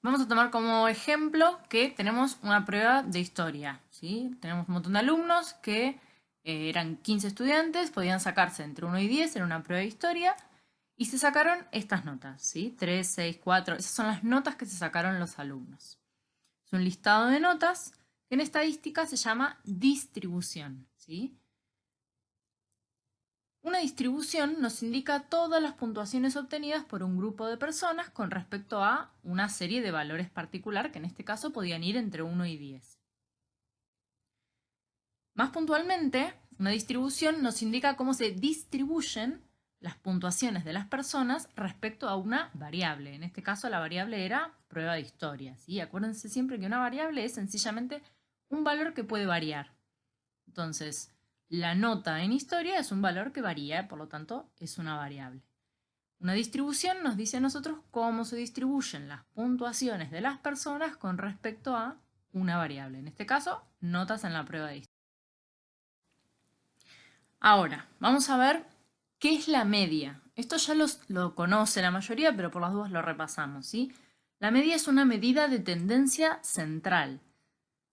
Vamos a tomar como ejemplo que tenemos una prueba de historia, ¿sí? Tenemos un montón de alumnos que eran 15 estudiantes, podían sacarse entre 1 y 10 en una prueba de historia y se sacaron estas notas, ¿sí? 3, 6, 4, esas son las notas que se sacaron los alumnos. Es un listado de notas que en estadística se llama distribución, ¿sí? Una distribución nos indica todas las puntuaciones obtenidas por un grupo de personas con respecto a una serie de valores particular, que en este caso podían ir entre 1 y 10. Más puntualmente, una distribución nos indica cómo se distribuyen las puntuaciones de las personas respecto a una variable. En este caso la variable era prueba de historia, ¿sí? Acuérdense siempre que una variable es sencillamente un valor que puede variar. Entonces, la nota en historia es un valor que varía, por lo tanto, es una variable. Una distribución nos dice a nosotros cómo se distribuyen las puntuaciones de las personas con respecto a una variable. En este caso, notas en la prueba de historia. Ahora, vamos a ver qué es la media. Esto ya lo conoce la mayoría, pero por las dudas lo repasamos, ¿sí? La media es una medida de tendencia central.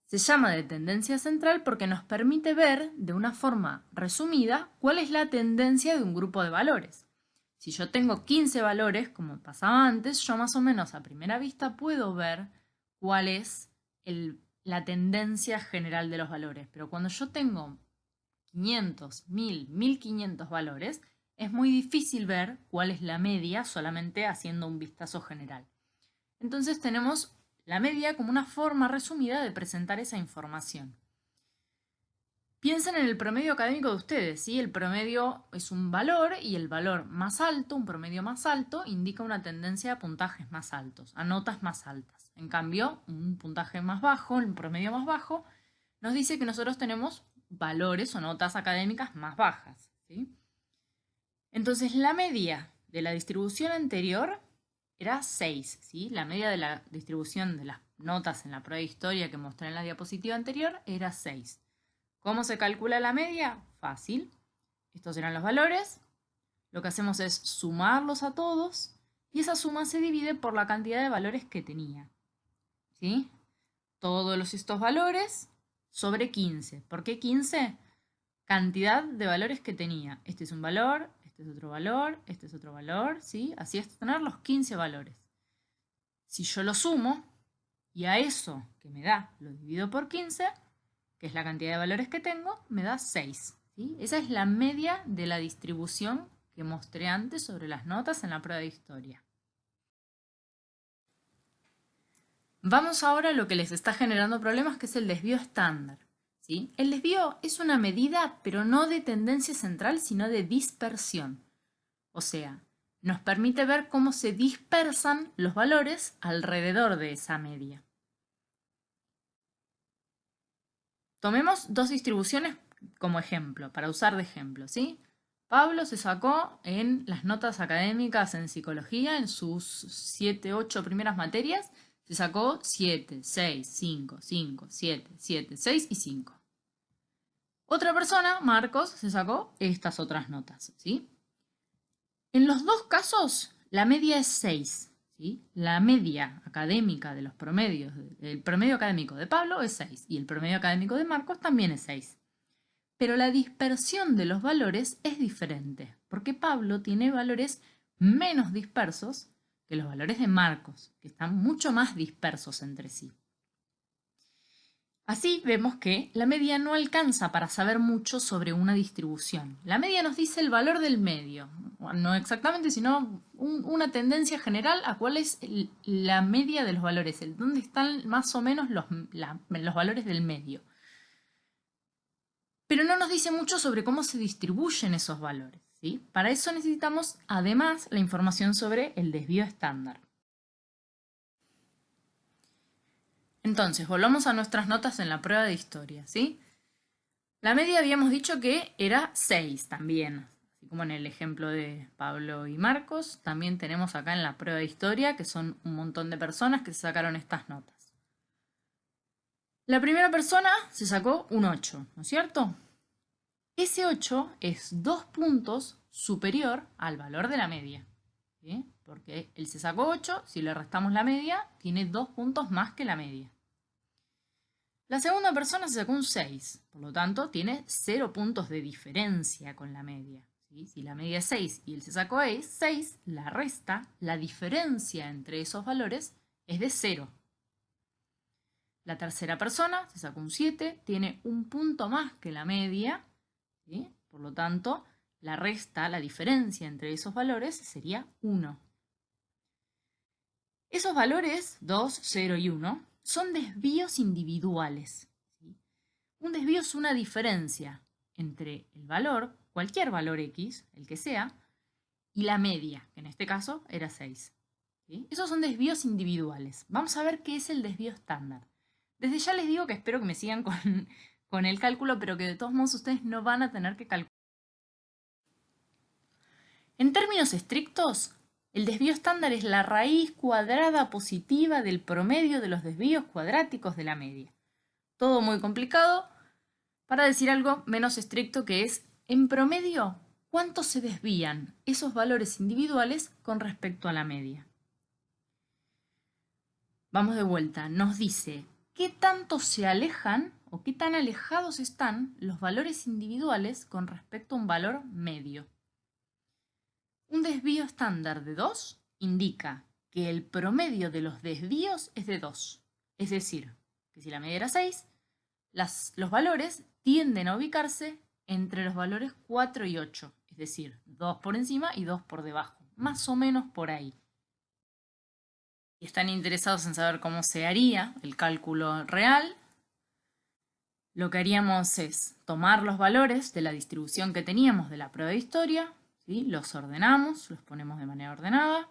Se llama de tendencia central porque nos permite ver de una forma resumida cuál es la tendencia de un grupo de valores. Si yo tengo 15 valores, como pasaba antes, yo más o menos a primera vista puedo ver cuál es la tendencia general de los valores. Pero cuando yo tengo 500, 1000, 1500 valores, es muy difícil ver cuál es la media solamente haciendo un vistazo general. Entonces tenemos la media como una forma resumida de presentar esa información. Piensen en el promedio académico de ustedes, ¿sí? El promedio es un valor y el valor más alto, un promedio más alto, indica una tendencia a puntajes más altos, a notas más altas. En cambio, un puntaje más bajo, un promedio más bajo, nos dice que nosotros tenemos valores o notas académicas más bajas, ¿sí? Entonces, la media de la distribución anterior era 6, ¿sí? La media de la distribución de las notas en la prueba de historia que mostré en la diapositiva anterior era 6. ¿Cómo se calcula la media? Fácil. Estos eran los valores. Lo que hacemos es sumarlos a todos y esa suma se divide por la cantidad de valores que tenía, ¿sí? Todos estos valores sobre 15. ¿Por qué 15? Cantidad de valores que tenía. Este es un valor, este es otro valor, este es otro valor, ¿sí? Así es tener los 15 valores. Si yo lo sumo y a eso que me da lo divido por 15, que es la cantidad de valores que tengo, me da 6, ¿sí? Esa es la media de la distribución que mostré antes sobre las notas en la prueba de historia. Vamos ahora a lo que les está generando problemas, que es el desvío estándar, ¿sí? El desvío es una medida, pero no de tendencia central, sino de dispersión. O sea, nos permite ver cómo se dispersan los valores alrededor de esa media. Tomemos dos distribuciones como ejemplo, para usar de ejemplo, ¿sí? Pablo se sacó en las notas académicas en psicología, en sus 7, 8 primeras materias, se sacó 7, 6, 5, 5, 7, 7, 6 y 5. Otra persona, Marcos, se sacó estas otras notas, ¿sí? En los dos casos, la media es 6, ¿sí? La media académica de los promedios, el promedio académico de Pablo es 6 y el promedio académico de Marcos también es 6. Pero la dispersión de los valores es diferente, porque Pablo tiene valores menos dispersos que los valores de Marcos, que están mucho más dispersos entre sí. Así vemos que la media no alcanza para saber mucho sobre una distribución. La media nos dice el valor del medio, no exactamente, sino una tendencia general a cuál es la media de los valores, dónde están más o menos los valores del medio. Pero no nos dice mucho sobre cómo se distribuyen esos valores, ¿sí? Para eso necesitamos además la información sobre el desvío estándar. Entonces, volvamos a nuestras notas en la prueba de historia, ¿sí? La media habíamos dicho que era 6 también, así como en el ejemplo de Pablo y Marcos, también tenemos acá en la prueba de historia que son un montón de personas que se sacaron estas notas. La primera persona se sacó un 8, ¿no es cierto? Ese 8 es 2 puntos superior al valor de la media, ¿sí? Porque él se sacó 8, si le restamos la media, tiene 2 puntos más que la media. La segunda persona se sacó un 6, por lo tanto tiene 0 puntos de diferencia con la media. ¿Sí? Si la media es 6 y él se sacó 6, la resta, la diferencia entre esos valores es de 0. La tercera persona se sacó un 7, tiene un punto más que la media, ¿sí? Por lo tanto, la resta, la diferencia entre esos valores sería 1. Esos valores, 2, 0 y 1, son desvíos individuales. ¿Sí? Un desvío es una diferencia entre el valor, cualquier valor X, el que sea, y la media, que en este caso era 6. ¿Sí? Esos son desvíos individuales. Vamos a ver qué es el desvío estándar. Desde ya les digo que espero que me sigan con el cálculo, pero que de todos modos ustedes no van a tener que calcular. En términos estrictos, el desvío estándar es la raíz cuadrada positiva del promedio de los desvíos cuadráticos de la media. Todo muy complicado para decir algo menos estricto, que es, en promedio, ¿cuánto se desvían esos valores individuales con respecto a la media? Vamos de vuelta, nos dice qué tanto se alejan o qué tan alejados están los valores individuales con respecto a un valor medio. Un desvío estándar de 2 indica que el promedio de los desvíos es de 2. Es decir, que si la media era 6, los valores tienden a ubicarse entre los valores 4 y 8. Es decir, 2 por encima y 2 por debajo. Más o menos por ahí. Si están interesados en saber cómo se haría el cálculo real, lo que haríamos es tomar los valores de la distribución que teníamos de la prueba de historia, ¿sí? Los ordenamos, los ponemos de manera ordenada.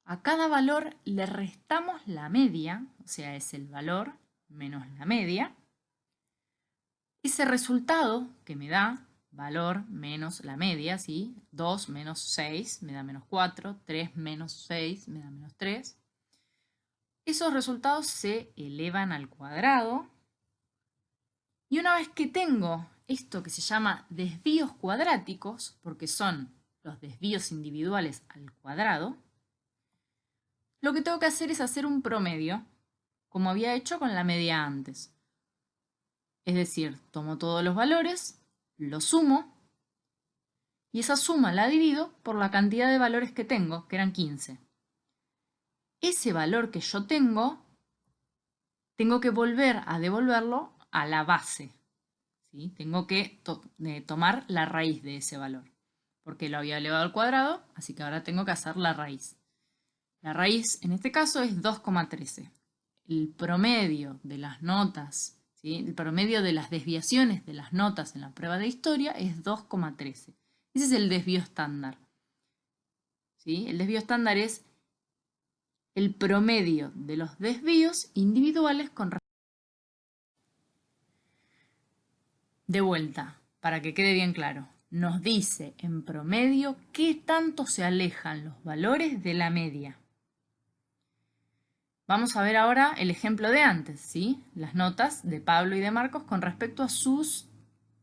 A cada valor le restamos la media, o sea, es el valor menos la media. Ese resultado que me da valor menos la media, ¿sí? 2 menos 6 me da menos 4, 3 menos 6 me da menos 3. Esos resultados se elevan al cuadrado. Y una vez que tengo esto que se llama desvíos cuadráticos, porque son los desvíos individuales al cuadrado, lo que tengo que hacer es hacer un promedio, como había hecho con la media antes. Es decir, tomo todos los valores, los sumo, y esa suma la divido por la cantidad de valores que tengo, que eran 15. Ese valor que yo tengo que volver a devolverlo a la base. ¿Sí? Tengo que tomar la raíz de ese valor, porque lo había elevado al cuadrado, así que ahora tengo que hacer la raíz. La raíz en este caso es 2,13. El promedio de las notas, ¿sí? El promedio de las desviaciones de las notas en la prueba de historia es 2,13. Ese es el desvío estándar. ¿Sí? El desvío estándar es el promedio de los desvíos individuales con respecto. De vuelta, para que quede bien claro, nos dice en promedio qué tanto se alejan los valores de la media. Vamos a ver ahora el ejemplo de antes, ¿sí? Las notas de Pablo y de Marcos con respecto a sus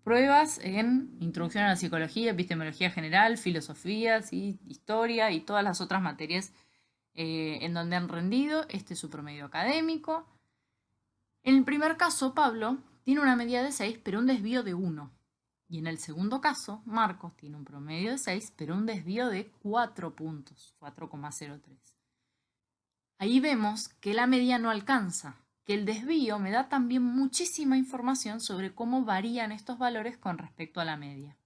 pruebas en Introducción a la Psicología, Epistemología General, Filosofía, ¿sí? Historia y todas las otras materias en donde han rendido. Este es su promedio académico. En el primer caso, Pablo tiene una media de 6, pero un desvío de 1. Y en el segundo caso, Marcos tiene un promedio de 6, pero un desvío de 4 puntos, 4,03. Ahí vemos que la media no alcanza, que el desvío me da también muchísima información sobre cómo varían estos valores con respecto a la media.